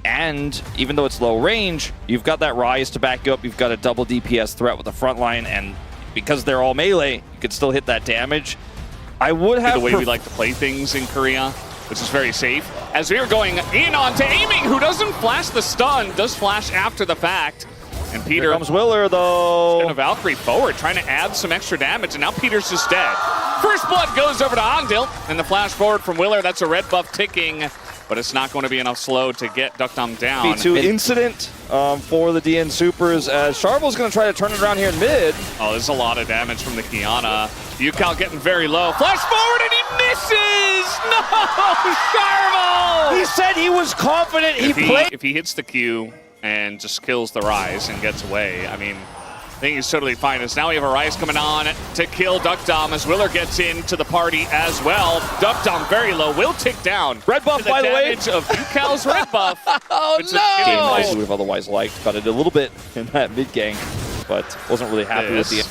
And even though it's low range, you've got that Rise to back you up. You've got a double DPS threat with the front line, and because they're all melee, you could still hit that damage. I would have the way we like to play things in Korea, which is very safe. As we are going in onto aiming, who doesn't flash the stun, does flash after the fact. And Peter Here comes Willer, though. And a Valkyrie forward, trying to add some extra damage, and now Peter's just dead. First blood goes over to Ondil, and the flash forward from Willer. That's a red buff ticking, but it's not going to be enough slow to get Duckdom down. B2 incident for the DN Supers, as Sharvel's going to try to turn it around here in mid. Oh, there's a lot of damage from the Kiana. Yukal getting very low. Flash forward, and he misses! No, Sharvel! He said he was confident. If he hits the Q and just kills the Rise and gets away, I mean, I think he's totally fine. As now we have a Rise coming on to kill Duckdom as Willer gets into the party as well. Duckdom very low, will tick down. Red buff, by the way. Damage of Yukal's red buff. Oh, no! Game I would have otherwise liked, got it a little bit in that mid gank, but wasn't really happy with the...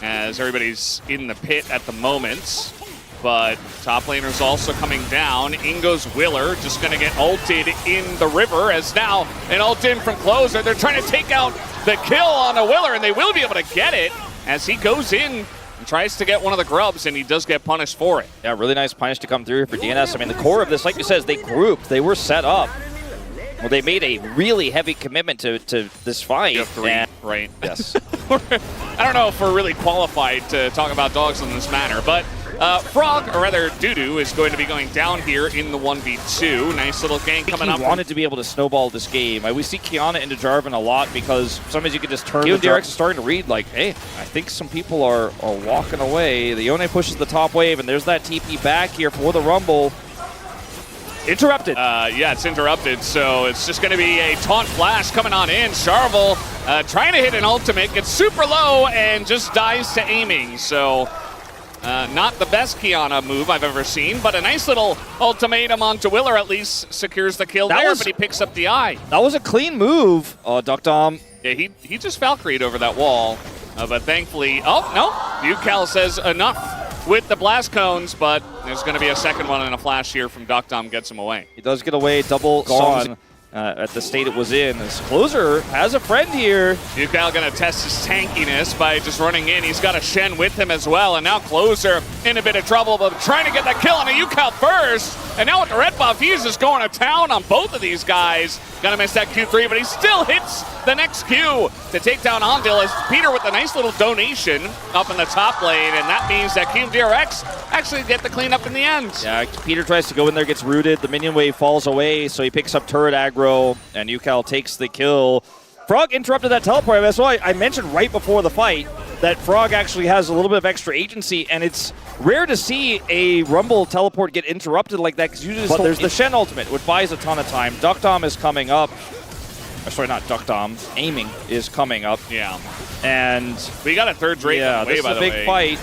As everybody's in the pit at the moment. But top laner's also coming down. In goes Willer, just going to get ulted in the river, as now an ult in from Closer. They're trying to take out the kill on a Willer, and they will be able to get it as he goes in and tries to get one of the grubs, and he does get punished for it. Yeah, really nice punish to come through here for DNS. I mean, the core of this, like you said, is they grouped. They were set up. Well, they made a really heavy commitment to this fight. You have three, right? Yes. I don't know if we're really qualified to talk about dogs in this manner, but Frog, or rather Doodoo, is going to be going down here in the 1v2. Nice little gank coming up. He wanted to be able to snowball this game. We see Kiana into Jarvan a lot because sometimes you can just turn. DRX is starting to read like, hey, I think some people are walking away. The Yone pushes the top wave, and there's that TP back here for the Rumble. Interrupted. Yeah, it's interrupted, so it's just going to be a taunt flash coming on in. Sharvel trying to hit an ultimate, gets super low, and just dies to aiming. So not the best Kiana move I've ever seen, but a nice little ultimatum onto Willer at least secures the kill but he picks up the eye. That was a clean move. Duckdom. Yeah, he just Valkyrie'd over that wall, but thankfully, oh, no, Yukal says enough with the blast cones, but there's going to be a second one, and a flash here from Duckdom gets him away. He does get away, double songs at the state it was in. This Closer has a friend here. Yukal going to test his tankiness by just running in. He's got a Shen with him as well, and now Closer in a bit of trouble, but trying to get that kill on a Yukal first. And now with the red buff, he's just going to town on both of these guys. Gonna miss that Q3, but he still hits the next Q to take down Ondil, as Peter with a nice little donation up in the top lane, and that means that DRX actually get the cleanup in the end. Yeah, Peter tries to go in there, gets rooted. The minion wave falls away, so he picks up turret aggro, and Yukal takes the kill. Frog interrupted that teleport. That's why I mentioned right before the fight that Frog actually has a little bit of extra agency, and it's rare to see a Rumble teleport get interrupted like that, because usually there's the Shen ultimate, which buys a ton of time. Duckdom is coming up. Sorry, not Duckdom. Aiming is coming up. Yeah. And we got a third Drake on the way, by the way. This is a big fight.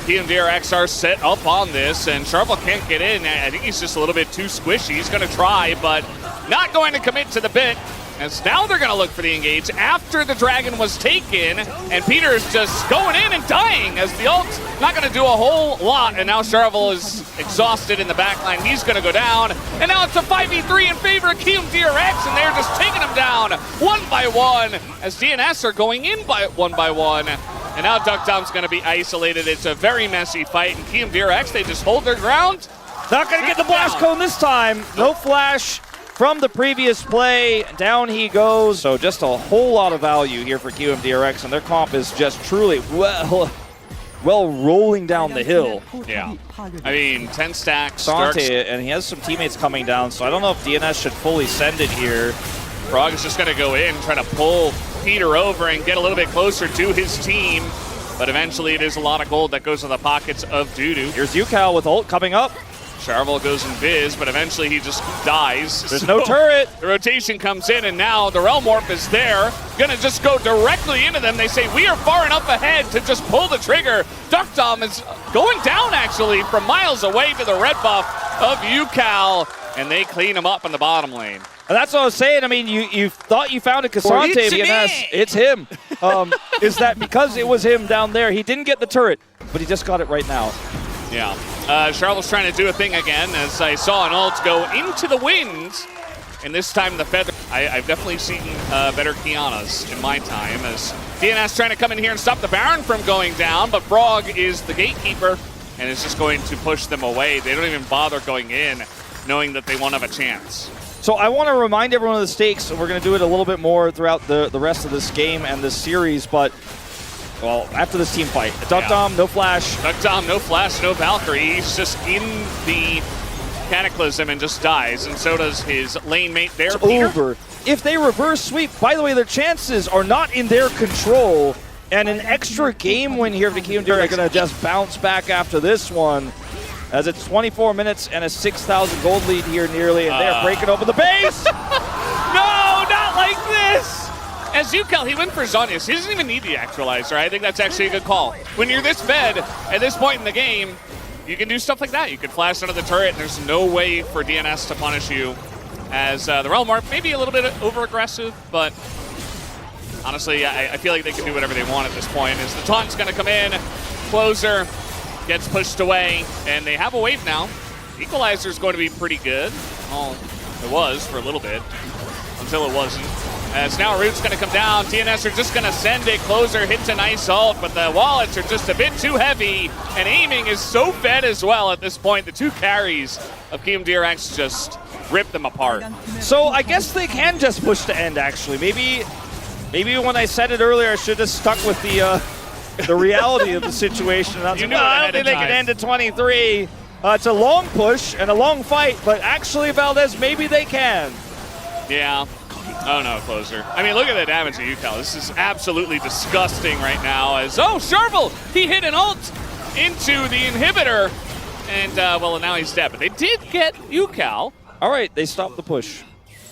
He and DRX are set up on this, and Sharvel can't get in. I think he's just a little bit too squishy. He's going to try, but not going to commit to the bit. As now they're going to look for the engage after the dragon was taken, and Peter's just going in and dying as the ult's not going to do a whole lot, and now Sharvel is exhausted in the backline. He's going to go down, and now it's a 5v3 in favor of Kium DRX, and they're just taking him down one by one as DNS are going in by one by one. And now Duckdom's going to be isolated. It's a very messy fight, and Kium DRX, they just hold their ground. Not going to get the blast cone this time. No flash from the previous play. Down he goes. So just a whole lot of value here for QM DRX, and their comp is just truly well rolling down the hill. Yeah. I mean, 10 stacks. Sante, and he has some teammates coming down, so I don't know if DNS should fully send it here. Frog is just going to go in, try to pull Peter over and get a little bit closer to his team. But eventually it is a lot of gold that goes to the pockets of Doodoo. Here's Yukal with ult coming up. Sharvel goes in Viz, but eventually he just dies. There's no turret. The rotation comes in, and now the Realm Warp is there. Gonna just go directly into them. They say, we are far enough ahead to just pull the trigger. Duckdom is going down, actually, from miles away to the red buff of Yukal, and they clean him up in the bottom lane. And that's what I was saying. I mean, you thought you found a Cassante, BNS. It's him. Is that because it was him down there? He didn't get the turret, but he just got it right now. Yeah. Charlotte's trying to do a thing again, as I saw an ult go into the wind. and this time the Feather. I've definitely seen better Kianas in my time, as DNS trying to come in here and stop the Baron from going down, but Frog is the gatekeeper and is just going to push them away. They don't even bother going in, knowing that they won't have a chance. So I want to remind everyone of the stakes, and we're going to do it a little bit more throughout the rest of this game and this series, but, well, after this team fight, Duck Dom, no flash. Duck Dom, no flash, no Valkyrie. He's just in the Cataclysm and just dies, and so does his lane mate there, It's Peter. over. If they reverse sweep, by the way, their chances are not in their control, and an extra game win here for the KMD are going to just bounce back after this one, as it's 24 minutes and a 6,000 gold lead here nearly, and they're breaking open the base. No, not like this! As UCal, he went for Zonius. He doesn't even need the actualizer. I think that's actually a good call. When you're this fed at this point in the game, you can do stuff like that. You can flash under the turret, and there's no way for DNS to punish you. As the Realm are maybe a little bit over-aggressive, but honestly, I feel like they can do whatever they want at this point. As the taunt's going to come in, Closer gets pushed away, and they have a wave now. Equalizer's going to be pretty good. Well, it was for a little bit, until it wasn't. As now Root's going to come down, DNS are just going to send it. Closer hits a nice ult, but the wallets are just a bit too heavy, and aiming is so fed as well at this point. The two carries of KMDRX just rip them apart. So I guess they can just push to end, actually. Maybe when I said it earlier, I should have stuck with the reality of the situation. I don't think they can end at 23. It's a long push and a long fight, but actually, Valdez, maybe they can. Yeah. Oh no, Closer. I mean, look at the damage of UCal. This is absolutely disgusting right now. As Sharvel, he hit an ult into the inhibitor, and well, now he's dead. But they did get UCal. All right, they stopped the push.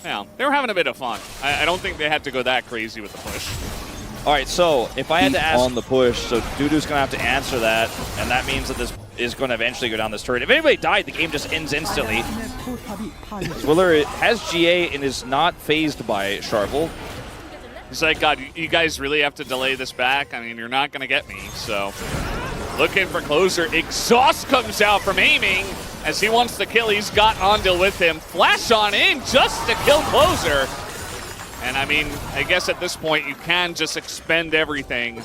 Yeah, they were having a bit of fun. I don't think they had to go that crazy with the push. All right, so if I had to ask on the push, so Dudu's going to have to answer that, and that means that this is going to eventually go down this turret. If anybody died, the game just ends instantly. Willer has GA and is not phased by Sharvel. He's like, God, you guys really have to delay this back? I mean, you're not going to get me, so. Looking for Closer. Exhaust comes out from aiming as he wants to kill. He's got Ondil with him. Flash on in just to kill Closer. And I mean, I guess at this point you can just expend everything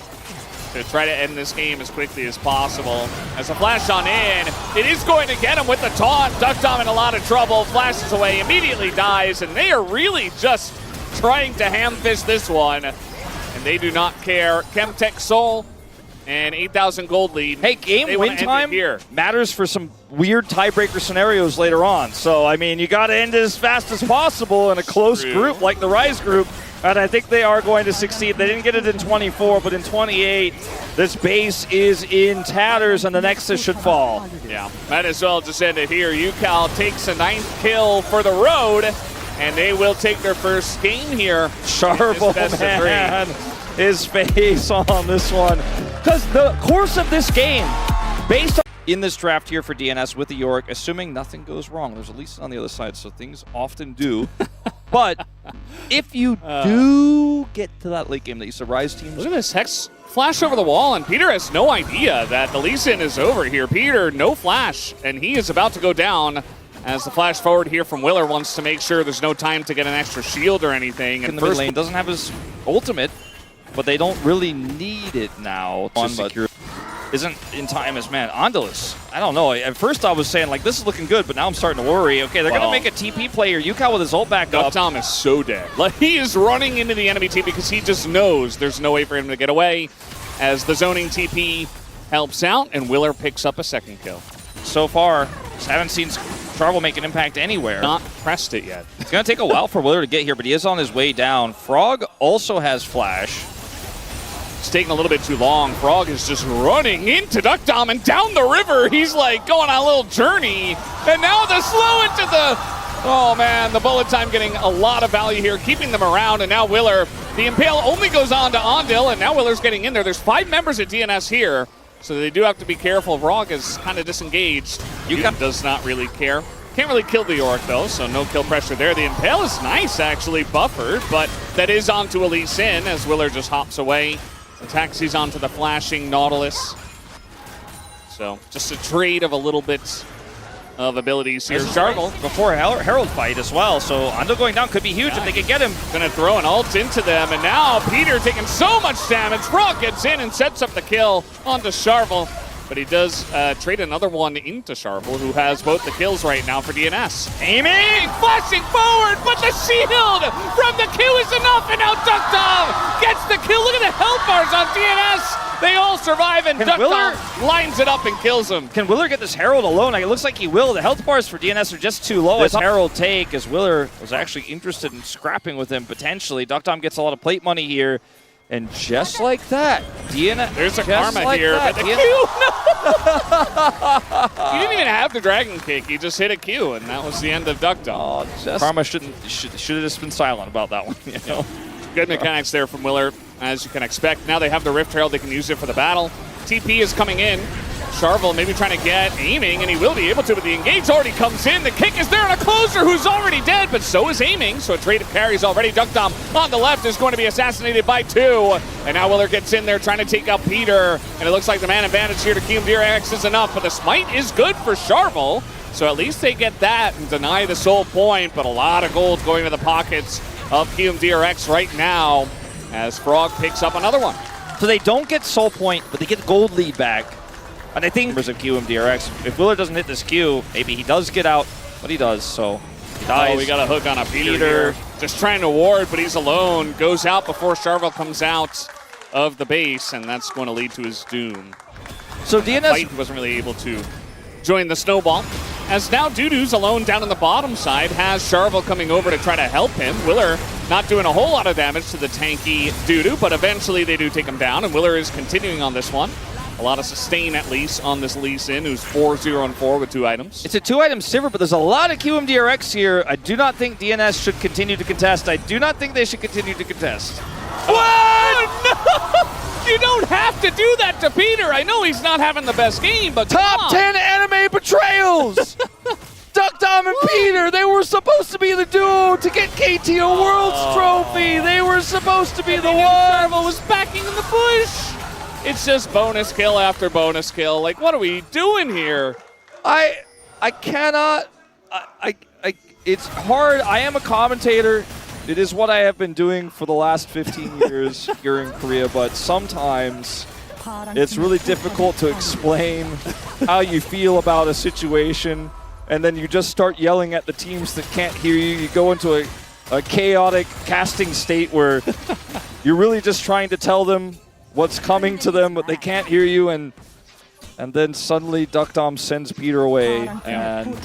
to try to end this game as quickly as possible. As a flash on in, it is going to get him with the taunt. Duck Dom in a lot of trouble, flashes away, immediately dies, and they are really just trying to ham-fish this one. And they do not care. Chemtech Soul and 8,000 gold lead. Hey, game win time matters for some weird tiebreaker scenarios later on. So, I mean, you got to end it as fast as possible in a close group like the Rise group. And I think they are going to succeed. They didn't get it in 24, but in 28, this base is in tatters, and the Nexus should fall. Yeah, might as well just end it here. UCal takes a 9th kill for the road, and they will take their first game here. Sharvel, man, his face on this one. Because the course of this game, based on in this draft here for DNS with the Yorick, assuming nothing goes wrong, there's at least on the other side, so things often do. But if you do get to that late game that you said Rise teams. Look at this Hex flash over the wall, and Peter has no idea that the Lee Sin is over here. Peter, no flash, and he is about to go down as the flash forward here from Willer wants to make sure there's no time to get an extra shield or anything. And the mid lane doesn't have his ultimate, but they don't really need it now to secure. Isn't in time as, man, Ondulus. I don't know. At first I was saying, like, this is looking good, but now I'm starting to worry. Okay, they're going to make a TP player. UCal with his ult back up. Tom is so dead. Like, he is running into the enemy team because he just knows there's no way for him to get away as the zoning TP helps out, and Willer picks up a second kill. So far, just haven't seen Sharvel make an impact anywhere. Not pressed it yet. It's going to take a while for Willer to get here, but he is on his way down. Frog also has flash. It's taking a little bit too long. Frog is just running into Duck Dom and down the river. He's like going on a little journey. And now the slow into the... Oh man, the bullet time getting a lot of value here, keeping them around. And now Willer, the Impale only goes on to Ondil, and now Willer's getting in there. There's 5 members at DNS here, so they do have to be careful. Frog is kind of disengaged. UCal does not really care. Can't really kill the Yorick though, so no kill pressure there. The Impale is nice, actually, buffered, but that is onto Elite Sin as Willer just hops away. The taxis onto the flashing Nautilus. So just a trade of a little bit of abilities here. This is Sharvel before Herald fight as well, so Ando going down could be huge if they can get him. gonna throw an ult into them, and now Peter taking so much damage. Frog gets in and sets up the kill onto Sharvel, but he does trade another one into Sharvel, who has both the kills right now for DNS. Aiming, flashing forward, but the shield from the Q is enough, and now Duckdom gets the kill. Look at the health bars on DNS. They all survive, and Duckdom lines it up and kills him. Can Willer get this Herald alone? It looks like he will. The health bars for DNS are just too low as Herald take, as Willer was actually interested in scrapping with him potentially. Duckdom gets a lot of plate money here. And just like that, DNS. There's a karma here, but the Q, no! He didn't even have the dragon kick. He just hit a Q, and that was the end of Duckdom. Karma should have just been silent about that one. You know? Good mechanics there from Willer, as you can expect. Now they have the Rift Herald. They can use it for the battle. TP is coming in. Sharvel maybe trying to get aiming, and he will be able to, but the engage already comes in. The kick is there on a closer who's already dead, but so is aiming, so a trade of carries already. Duckdom on the left is going to be assassinated by 2, and now Willer gets in there trying to take out Peter, and it looks like the man advantage here to KeumDRX is enough, but the smite is good for Sharvel, so at least they get that and deny the soul point, but a lot of gold going to the pockets of KeumDRX right now as Frog picks up another one. So they don't get soul point, but they get the gold lead back. And I think of KeumDRX, if Willer doesn't hit this Q, maybe he does get out, but he does, so he dies. Oh, we got a hook on a Peter. Just trying to ward, but he's alone. Goes out before Sharvel comes out of the base, and that's going to lead to his doom. So DNS Fight wasn't really able to join the snowball. As now Dudu's alone down on the bottom side, has Sharvel coming over to try to help him. Willer not doing a whole lot of damage to the tanky Dudu, but eventually they do take him down, and Willer is continuing on this one. A lot of sustain, at least, on this Lee Sin, who's 4-0-4 with 2 items. It's a 2-item silver, but there's a lot of KeumDRX here. I do not think DNS should continue to contest. I do not think they should continue to contest. What? No! You don't have to do that to Peter. I know he's not having the best game, but Top 10 anime betrayals! Duckdom and Peter, they were supposed to be the duo to get KTO Worlds Trophy. They were supposed to be the one. Sharvel was backing in the bush. It's just bonus kill after bonus kill. Like, what are we doing here? I cannot. It's hard. I am a commentator. It is what I have been doing for the last 15 years here in Korea, but sometimes it's really difficult to explain how you feel about a situation, and then you just start yelling at the teams that can't hear you. You go into a chaotic casting state where you're really just trying to tell them what's coming to them, but they can't hear you, and then suddenly Duckdom sends Peter away, and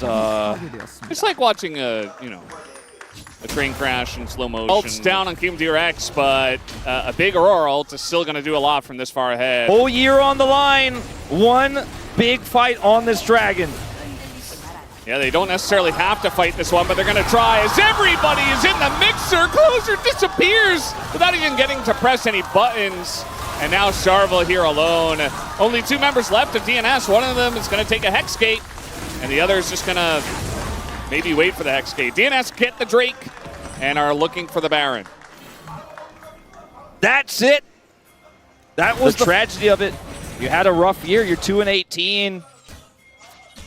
it's like watching a train crash in slow motion. Ult's down on KeumDRX, but a big Aurora ult is still going to do a lot from this far ahead. Whole year on the line, one big fight on this dragon. Yeah, they don't necessarily have to fight this one, but they're going to try as everybody is in the mixer. Closer disappears without even getting to press any buttons. And now Sharvel here alone. Only 2 members left of DNS. One of them is going to take a Hex Gate, and the other is just going to maybe wait for the Hex Gate. DNS get the Drake and are looking for the Baron. That's it. That was the tragedy of it. You had a rough year. You're 2-18.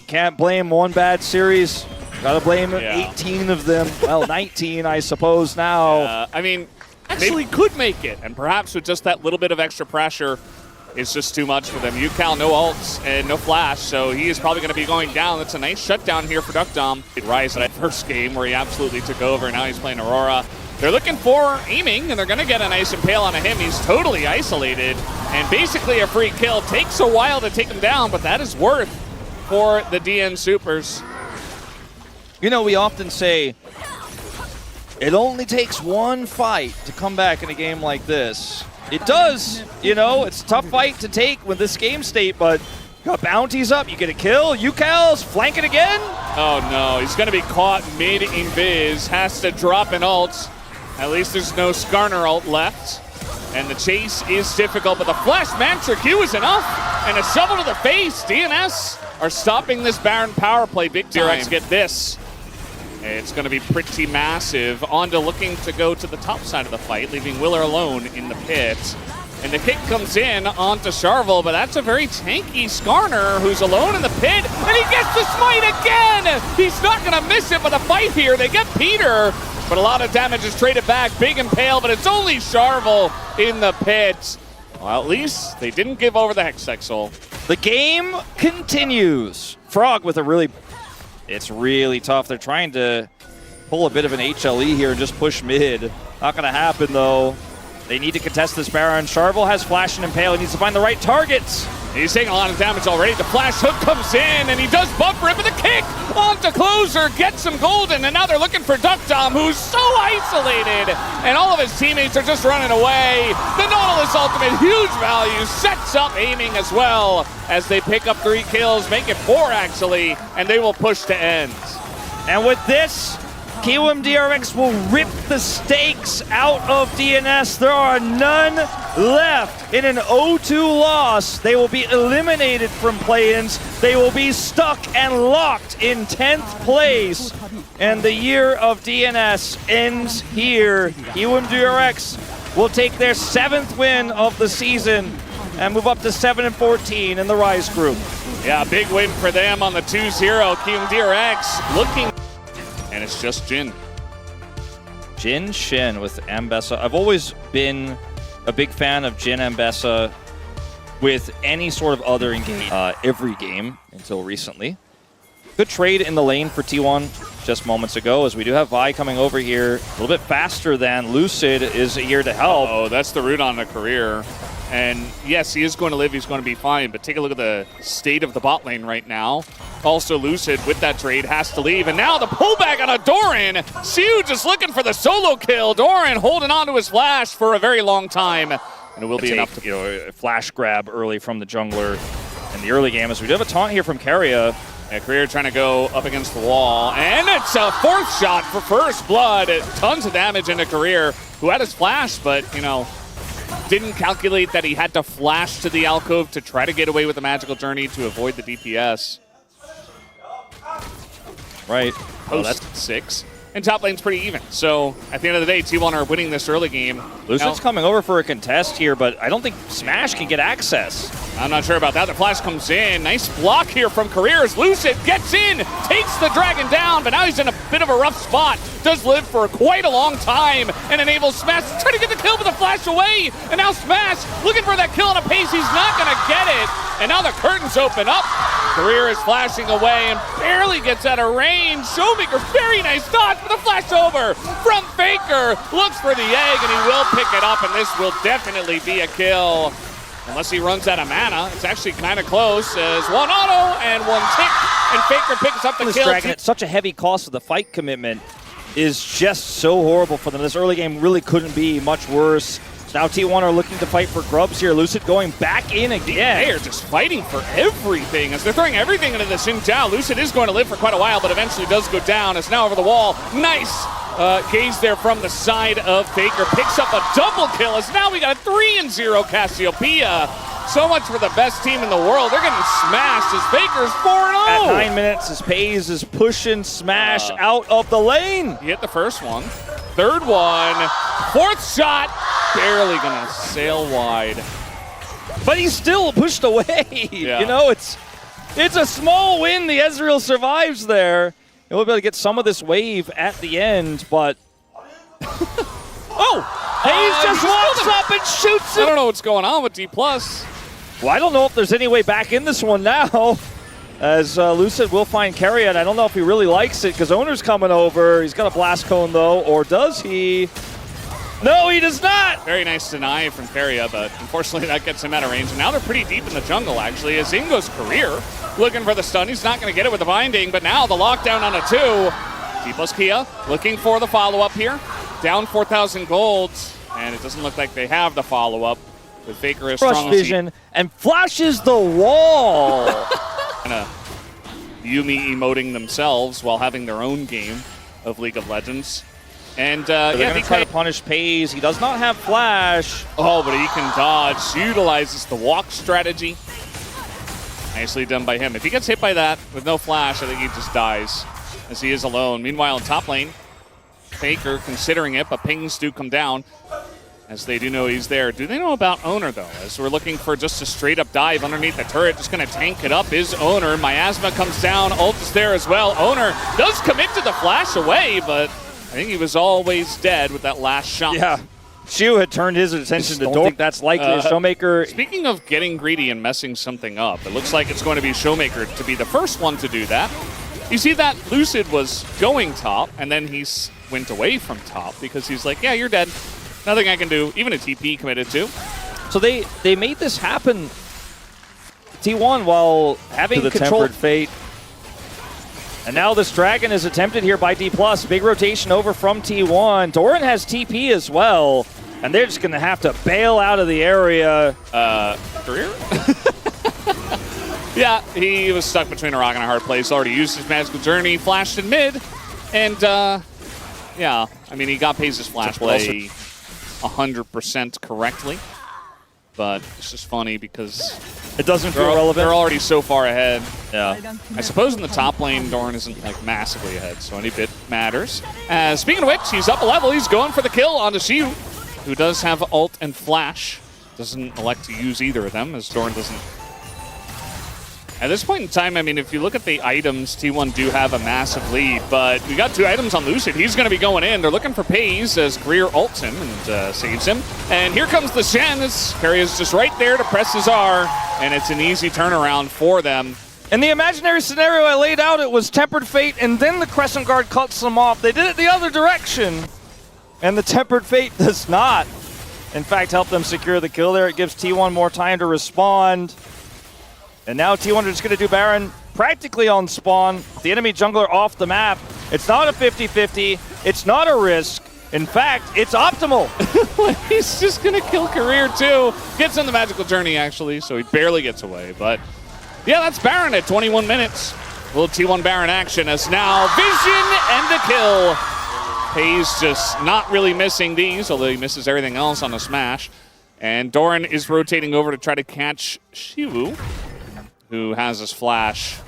Can't blame one bad series. Got to blame 18 of them. Well, 19, I suppose, now. I mean, actually could make it, and perhaps with just that little bit of extra pressure, it's just too much for them. Ucal, no ults and no flash, so he is probably going to be going down. That's a nice shutdown here for Duckdom. Rise in that first game where he absolutely took over. Now he's playing Aurora. They're looking for aiming, and they're going to get a nice impale on him. He's totally isolated, and basically a free kill. Takes a while to take him down, but that is worth for the DN Supers. You know, we often say it only takes one fight to come back in a game like this. It does. You know, it's a tough fight to take with this game state, but got bounties up. You get a kill. Ucal's flanking again. Oh, no. He's going to be caught mid-invis. Has to drop an ult. At least there's no Skarner ult left. And the chase is difficult, but the Flash Mantra Q is enough. And a shovel to the face. DNS are stopping this Baron power play big time. DRX get this. It's going to be pretty massive. Onda looking to go to the top side of the fight, leaving Willer alone in the pit. And the kick comes in onto Charvel, but that's a very tanky Skarner who's alone in the pit, and he gets the smite again! He's not gonna miss it, but a fight here. They get Peter, but a lot of damage is traded back. Big Impale, but it's only Charvel in the pit. Well, at least they didn't give over the Hextech. The game continues. Frog with a really... It's really tough. They're trying to pull a bit of an HLE here and just push mid. Not going to happen, though. They need to contest this Baron. Charvel has Flash and Impale. He needs to find the right targets. He's taking a lot of damage already. The flash hook comes in, and he does bumper it with a kick onto Closer, gets some golden, and now they're looking for Duckdom, who's so isolated, and all of his teammates are just running away. The Nautilus ultimate, huge value, sets up aiming as well as they pick up 3 kills, make it 4 actually, and they will push to ends. And with this, Kiwim DRX will rip the stakes out of DNS. There are none left. In an 0-2 loss, they will be eliminated from play-ins. They will be stuck and locked in 10th place. And the year of DNS ends here. Kiwim DRX will take their 7th win of the season and move up to 7-14 in the Rise group. Yeah, big win for them on the 2-0. Kiwim DRX looking... And it's just Jin. Jin Shin with Ambessa. I've always been a big fan of Jin Ambessa with any sort of other engage every game until recently. Good trade in the lane for T1 just moments ago, as we do have Vi coming over here a little bit faster than Lucid is here to help. Oh, that's the root on the career. And yes, he is going to live, he's going to be fine, but take a look at the state of the bot lane right now. Also Lucid with that trade has to leave, and now the pullback on a Doran. Siu just looking for the solo kill. Doran holding on to his flash for a very long time, and it will be enough to, a flash grab early from the jungler in the early game, as we do have a taunt here from Keria. Yeah, Career trying to go up against the wall, and it's a 4th shot for first blood. Tons of damage into Career, who had his flash, but, you know, didn't calculate that he had to flash to the alcove to try to get away with the magical journey to avoid the DPS. Right. Oh, that's 6. And top lane's pretty even. So at the end of the day, T1 are winning this early game. Lucid's coming over for a contest here, but I don't think Smash can get access. I'm not sure about that. The flash comes in. Nice block here from Careers. Lucid gets in, takes the dragon down, but now he's in a bit of a rough spot. Does live for quite a long time and enables Smash to try to get the kill, but the flash away. And now Smash looking for that kill on a Peyz. He's not going to get it. And now the curtains open up. Career is flashing away and barely gets out of range. Showmaker, very nice dodge, but the flash over from Faker. Looks for the egg, and he will pick it up, and this will definitely be a kill. Unless he runs out of mana. It's actually kind of close as 1 auto and 1 tick, and Faker picks up the kill. Dragon at such a heavy cost of the fight commitment is just so horrible for them. This early game really couldn't be much worse. Now T1 are looking to fight for grubs here. Lucid going back in again. They are just fighting for everything as they're throwing everything into the Xin Zhao. Lucid is going to live for quite a while, but eventually does go down. It's now over the wall. Nice gaze there from the side of Faker. Picks up a double kill as now we got a 3-0 Cassiopeia. So much for the best team in the world. They're getting smashed as Faker's 4-0. At 9 minutes, as Peyz is pushing Smash out of the lane. He hit the first one. 3rd one. 4th shot. Barely gonna sail wide. But he's still pushed away. Yeah. You know, it's a small win. The Ezreal survives there. He'll be able to get some of this wave at the end, but... oh! Peyz just walks up and shoots him! I don't know what's going on with D+. Well, I don't know if there's any way back in this one now. As Lucid will find Keria, and I don't know if he really likes it, because Owner's coming over. He's got a Blast Cone, though, or does he? No, he does not! Very nice deny from Keria, but unfortunately that gets him out of range. And now they're pretty deep in the jungle, actually, as Ingo's Career looking for the stun. He's not going to get it with the binding, but now the lockdown on a 2. T+Kia looking for the follow-up here. Down 4,000 gold, and it doesn't look like they have the follow-up. With Faker as strong Rush vision, and flashes the wall! Yumi emoting themselves while having their own game of League of Legends. And they're going to try to punish Peyz. He does not have flash. Oh, but he can dodge. Utilizes the walk strategy. Nicely done by him. If he gets hit by that with no flash, I think he just dies as he is alone. Meanwhile, in top lane, Faker considering it, but pings do come down. as they do know he's there. Do they know about Owner, though? As we're looking for just a straight-up dive underneath the turret, just going to tank it up is Owner. Miasma comes down, ult is there as well. Owner does commit to the flash away, but I think he was always dead with that last shot. Yeah. Shu had turned his attention to Door. I think that's likely. Showmaker. Speaking of getting greedy and messing something up, it looks like it's going to be Showmaker to be the first one to do that. You see that Lucid was going top, and then he went away from top because he's like, yeah, you're dead. Nothing I can do. Even a TP committed to. So they made this happen, T1, while having the tempered fate. And now this Dragon is attempted here by D+. Big rotation over from T1. Doran has TP as well, and they're just going to have to bail out of the area. Career? Yeah, he was stuck between a rock and a hard place. Already used his magical journey, flashed in mid, and yeah, I mean, he got Peyz's flash play 100% correctly, but it's just funny because it doesn't feel relevant. They're already so far ahead. Yeah. I suppose in the top lane, Doran isn't like massively ahead, so any bit matters. Speaking of which, he's up a level. He's going for the kill onto Shu, who does have ult and flash. Doesn't elect to use either of them, as Doran doesn't. At this point in time, I mean, if you look at the items, T1 do have a massive lead, but we got 2 items on Lucid. He's going to be going in. They're looking for Peyz as Career ults him and saves him. And here comes the Shen. Carry is just right there to press his R, and it's an easy turnaround for them. In the imaginary scenario I laid out, it was Tempered Fate, and then the Crescent Guard cuts them off. They did it the other direction, and the Tempered Fate does not, in fact, help them secure the kill there. It gives T1 more time to respond. And now T1 are just going to do Baron practically on spawn. The enemy jungler off the map. It's not a 50-50. It's not a risk. In fact, it's optimal. He's just going to kill Career too. Gets on the magical journey, actually, so he barely gets away. But yeah, that's Baron at 21 minutes. A little T1 Baron action as now Vision and a kill. Peyz just not really missing these, although he misses everything else on the smash. And Doran is rotating over to try to catch Shivu, who has his flash.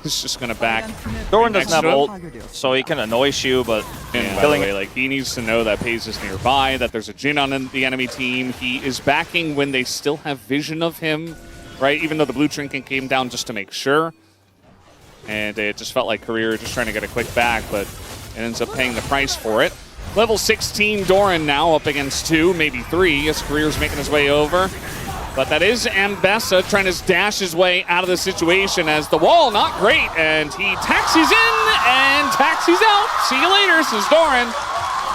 He's just going to back. Doran doesn't have ult, so he can annoy Shu, but and by the way, like, he needs to know that Peyz is nearby, that there's a Jhin on the enemy team. He is backing when they still have vision of him, right? Even though the blue trinket came down just to make sure. And it just felt like Career just trying to get a quick back, but it ends up paying the price for it. Level 16 Doran now up against 2, maybe 3, as Career's making his way over. But that is Ambessa trying to dash his way out of the situation as the wall not great, and he taxis in and taxis out. See you later, says Doran.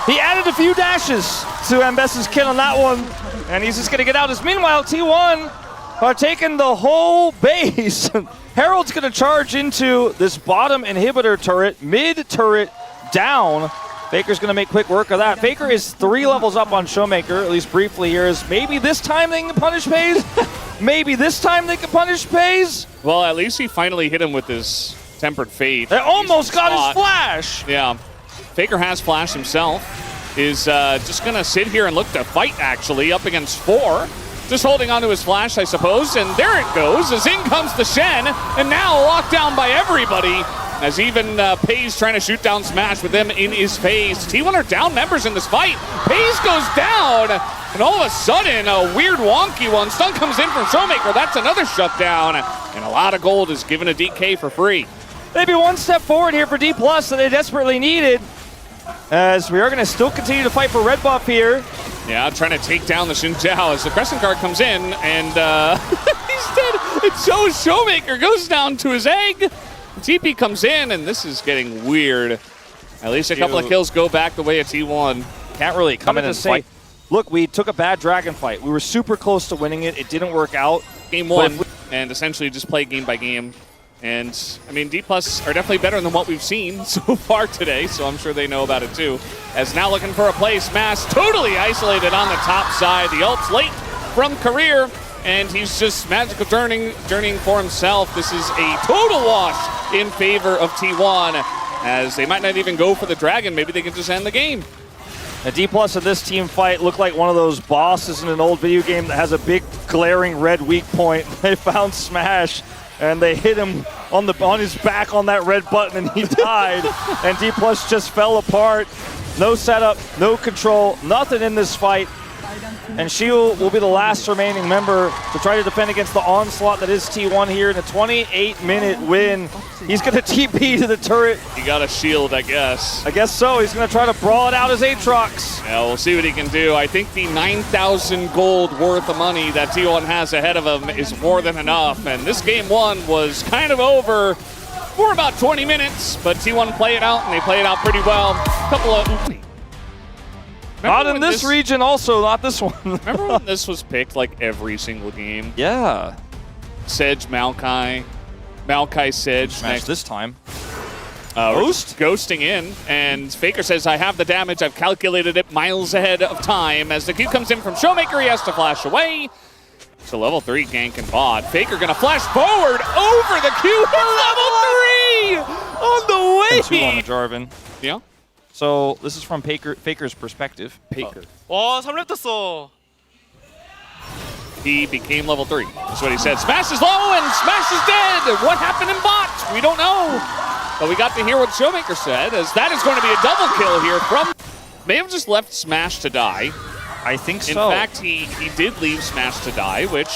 He added a few dashes to Ambessa's kill on that one, and he's just going to get out. As meanwhile, T1 are taking the whole base. Herald's going to charge into this bottom inhibitor turret, mid turret down. Faker's going to make quick work of that. Faker is 3 levels up on Showmaker, at least briefly here. Is maybe this time they can punish Peyz? Maybe this time they can punish Peyz? Well, at least he finally hit him with his Tempered Fate. They almost got his flash! Yeah. Faker has flash himself. Is just going to sit here and look to fight, actually, up against 4. Just holding onto his flash, I suppose. And there it goes, as in comes the Shen. And now locked down by everybody. As even Peyz trying to shoot down Smash with them in his face. T1 are down members in this fight. Peyz goes down, and all of a sudden, a weird wonky one. Stun comes in from Showmaker. That's another shutdown, and a lot of gold is given to DK for free. Maybe one step forward here for D+ that they desperately needed, as we are going to still continue to fight for red buff here. Yeah, trying to take down the Xin Zhao as the Crescent Guard comes in, and he's dead. And so Showmaker goes down to his egg. TP comes in, and this is getting weird. At least a couple of kills go back the way of T1. Can't really come in and fight. Look, we took a bad dragon fight. We were super close to winning it. It didn't work out. Game 1, and essentially just play game by game. And, I mean, D+ are definitely better than what we've seen so far today, so I'm sure they know about it too. As now looking for a play, Smash totally isolated on the top side. The ult's late from Career, and he's just magical journeying for himself. This is a total wash in favor of T1, as they might not even go for the dragon. Maybe they can just end the game. The D+ of this team fight looked like one of those bosses in an old video game that has a big glaring red weak point. They found Smash, and they hit him on his back on that red button, and he died. And D+ just fell apart. No setup, no control, nothing in this fight. And Shiu will be the last remaining member to try to defend against the onslaught that is T1 here in a 28-minute win. He's going to TP to the turret. He got a shield, I guess. I guess so. He's going to try to brawl it out as Aatrox. Yeah, we'll see what he can do. I think the 9,000 gold worth of money that T1 has ahead of him is more than enough. And this game one was kind of over for about 20 minutes, but T1 play it out, and they play it out pretty well. Couple of... Not in this region also, not this one. Remember when this was picked like every single game? Yeah. Sedge, Maokai, Sedge. Smash this time. Ghost? Ghosting in, and Faker says, I have the damage, I've calculated it miles ahead of time. As the Q comes in from Showmaker, he has to flash away. It's a level 3 gank and bot. Faker gonna flash forward over the Q. Level 3 on the way. 2 on the Jarvan. Yeah. So this is from Faker's perspective. Faker. 와, 3렙 떴어. He became level 3. That's what he said. Smash is low and Smash is dead. What happened in bot? We don't know. But we got to hear what Showmaker said, as that is going to be a double kill here from... May have just left Smash to die. I think so. In fact, he did leave Smash to die, which,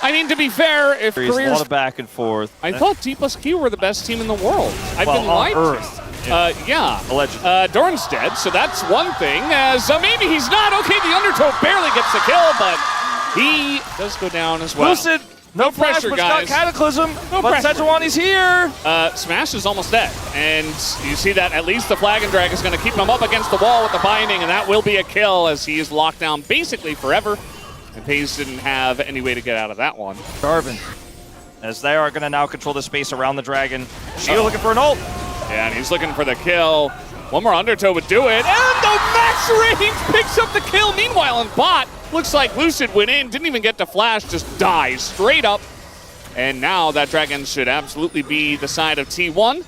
I mean, to be fair, if There's careers... a lot of back and forth. I thought T plus Q were the best team in the world. I've been lied to. Earth. Yeah. Allegedly. Dorn's dead, so that's one thing. As maybe he's not. Okay, the Undertow barely gets the kill, but he does go down as well. Lucid, no pressure, flash, but guys. it's got Cataclysm, No but pressure. Sejuani's here. Smash is almost dead, and you see that at least the Flag and Drag is going to keep him up against the wall with the binding, and that will be a kill as he is locked down basically forever. And Peyz didn't have any way to get out of that one. Jarvan, as they are going to now control the space around the dragon. Shield looking for an ult. Yeah, and he's looking for the kill. One more Undertow would do it, and the max range picks up the kill. Meanwhile, in bot, looks like Lucid went in, didn't even get to flash, just dies straight up. And now that dragon should absolutely be the side of T1,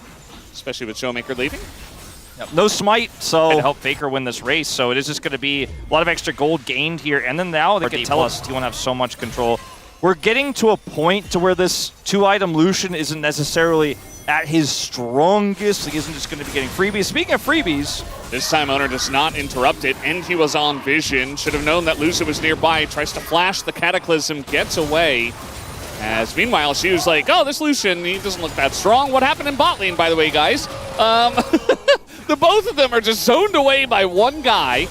especially with Showmaker leaving. Yep. No smite, so to help Faker win this race. So it is just going to be a lot of extra gold gained here. And then now they can tell us T1 have so much control. We're getting to a point to where this 2-item Lucian isn't necessarily at his strongest. He isn't just going to be getting freebies. Speaking of freebies, this time Owner does not interrupt it, and he was on vision. Should have known that Lucid was nearby. He tries to flash the Cataclysm, gets away. As meanwhile, she was like, oh, this Lucian, he doesn't look that strong. What happened in bot lane, by the way, guys? The both of them are just zoned away by one guy.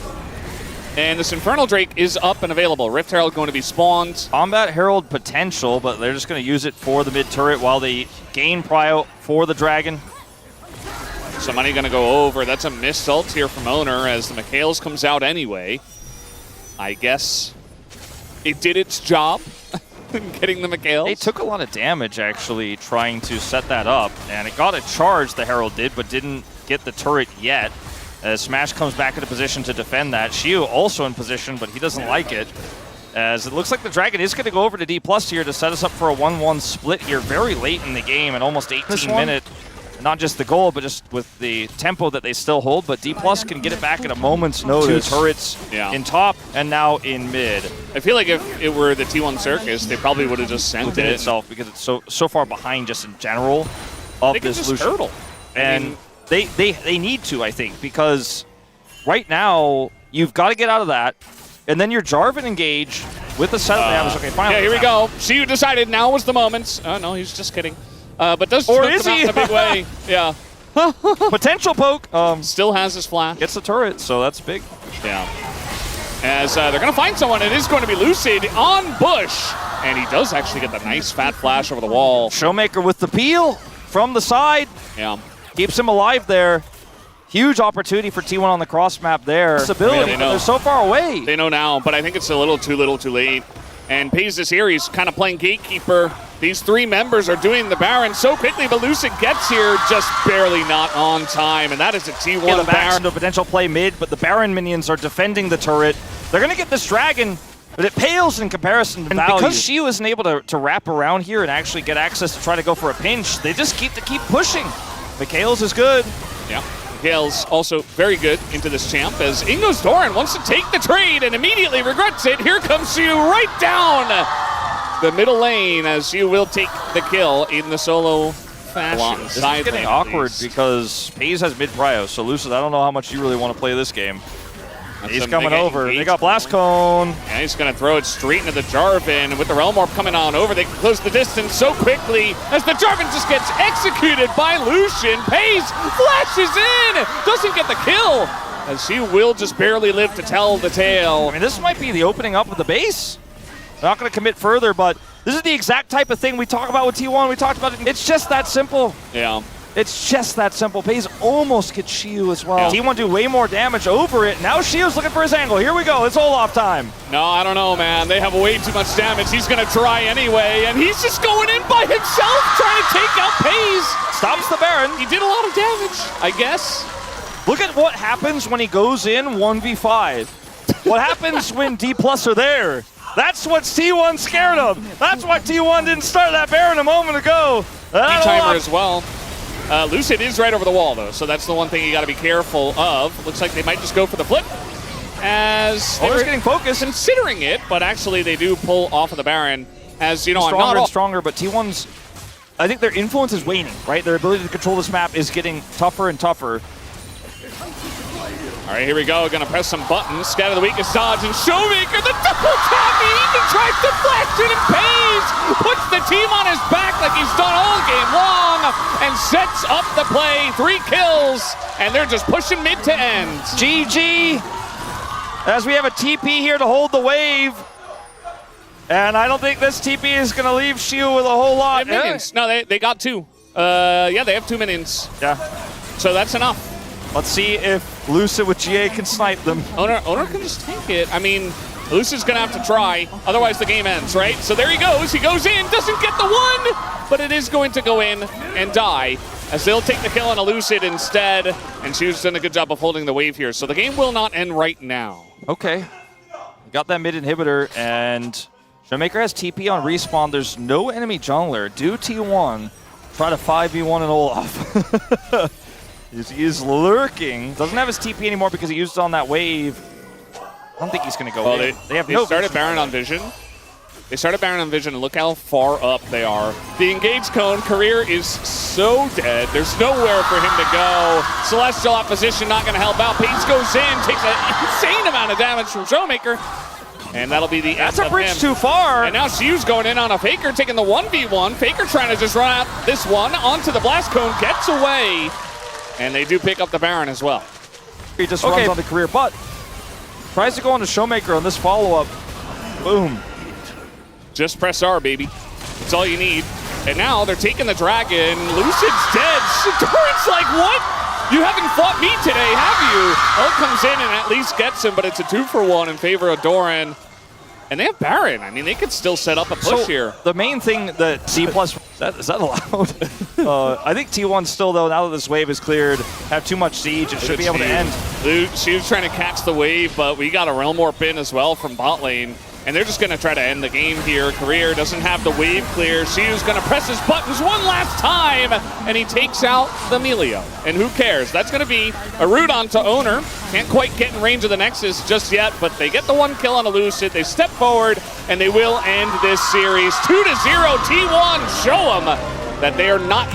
And this Infernal Drake is up and available. Rift Herald going to be spawned. Combat Herald potential, but they're just going to use it for the mid turret while they gain prio for the dragon. Some money going to go over. That's a missed ult here from Owner as the McHale's comes out anyway. I guess it did its job. Getting the McHale's. They took a lot of damage, actually, trying to set that up. And it got a charge, the Herald did, but didn't get the turret yet. As Smash comes back into position to defend that. Shiu also in position, but he doesn't like it. As it looks like the Dragon is going to go over to D+ here to set us up for a 1-1 split here very late in the game, and almost 18 minutes. Not just the goal, but just with the tempo that they still hold. But D+ can get it back at a moment's notice. 2 turrets in top and now in mid. I feel like if it were the T1 Circus, they probably would have just sent Within it itself, because it's so far behind just in general of they this can just Lucian. hurdle. And they need to, I think, because right now you've got to get out of that, and then your Jarvan engage with the setup they have. Okay, finally. Yeah, here we go. Shiu decided now was the moment. Oh no, he's just kidding. But does or choke is him out he? in a big way? Yeah. Potential poke. Still has his flash. Gets the turret, so that's big. Yeah. As they're going to find someone, it is going to be Lucid on Bush. And he does actually get the nice fat flash over the wall. Showmaker with the peel from the side. Yeah. Keeps him alive there. Huge opportunity for T1 on the cross map there. Stability, but they're so far away. They know now, but I think it's a little too late. And Peyz is here. He's kind of playing gatekeeper. These 3 members are doing the Baron so quickly, but Lucid gets here just barely not on time. And that is a T1 Baron. To potential play mid, but the Baron minions are defending the turret. They're going to get this dragon, but it pales in comparison to value. Because Shiu isn't able to wrap around here and actually get access to try to go for a pinch, they just keep pushing. McHale's is good. Yeah. McHale's also very good into this champ as Ingo's Doran wants to take the trade and immediately regrets it. Here comes Shiu right down the middle lane as Shiu will take the kill in the solo fashion. This is getting awkward because Peyz has mid prio, so Lucid, I don't know how much you really want to play this game. He's coming over. They got Blast Cone. And he's going to throw it straight into the Jarvan. With the Realm Orb coming on over, they can close the distance so quickly as the Jarvan just gets executed by Lucian. Peyz flashes in, doesn't get the kill, as she will just barely live to tell the tale. I mean, this might be the opening up of the base. They're not going to commit further, but this is the exact type of thing we talk about with T1. We talked about it. It's just that simple. Yeah. It's just that simple. Peyz almost gets Shiu as well. Yeah. T1 do way more damage over it. Now Shiu's looking for his angle. Here we go. It's Olaf time. No, I don't know, man. They have way too much damage. He's going to try anyway, and he's just going in by himself trying to take out Peyz. Stops the Baron. He did a lot of damage, I guess. Look at what happens when he goes in 1v5. What happens when D+ are there? That's what T1's scared of. That's why T1 didn't start that Baron a moment ago. Timer as well. Lucid is right over the wall, though, so that's the one thing you got to be careful of. Looks like they might just go for the flip, as they're getting focused, considering it, but actually they do pull off of the Baron. As you know, stronger and stronger, but T1's, I think their influence is waning, right? Their ability to control this map is getting tougher and tougher. All right, here we go. Gonna press some buttons. Scatter the weakest dodge, and Showmaker, the double tap. He even tries to flash it, and Peyz puts the team on his back like he's done all game long, and sets up the play. 3 kills, and they're just pushing mid to end. GG, as we have a TP here to hold the wave. And I don't think this TP is gonna leave Shiu with a whole lot. They have minions. No, they got 2. Yeah, they have 2 minions. Yeah. So that's enough. Let's see if Lucid with GA can snipe them. Owner can just tank it. I mean, Lucid's gonna have to try, otherwise the game ends, right? So there he goes in, doesn't get the 1, but it is going to go in and die, as they'll take the kill on a Lucid instead, and Shiu's done a good job of holding the wave here. So the game will not end right now. Okay. Got that mid inhibitor, and Showmaker has TP on respawn. There's no enemy jungler. Do T1 try to 5v1 and Olaf. He is lurking. Doesn't have his TP anymore because he used it on that wave. I don't think he's going to go in. They started Baron on Vision. They started Baron on Vision, and look how far up they are. The engaged cone career is so dead. There's nowhere for him to go. Celestial opposition not going to help out. Peyz goes in, takes an insane amount of damage from Showmaker. And that'll be the end That's a of bridge him. too far. And now Shiu's going in on a Faker, taking the 1v1. Faker trying to just run out this one onto the blast cone, gets away. And they do pick up the Baron as well. He just runs on the career, but tries to go on to Showmaker on this follow-up. Boom. Just press R, baby. That's all you need. And now they're taking the dragon. Lucid's dead. Doran's like, what? You haven't fought me today, have you? Ult comes in and at least gets him, but it's a 2-for-1 in favor of Doran. And they have Baron. I mean, they could still set up a push here. The main thing that C+, is that allowed? I think T1 still, though, now that this wave is cleared, have too much siege. It should be able to end. She was trying to catch the wave, but we got a Realm Warp in as well from bot lane. And they're just going to try to end the game here. Career doesn't have the wave clear. Shiu's going to press his buttons one last time, and he takes out the Melio. And who cares? That's going to be a root onto Owner. Can't quite get in range of the Nexus just yet, but they get the 1 kill on a Lucid. They step forward, and they will end this series. 2-0 T1. Show them that they are not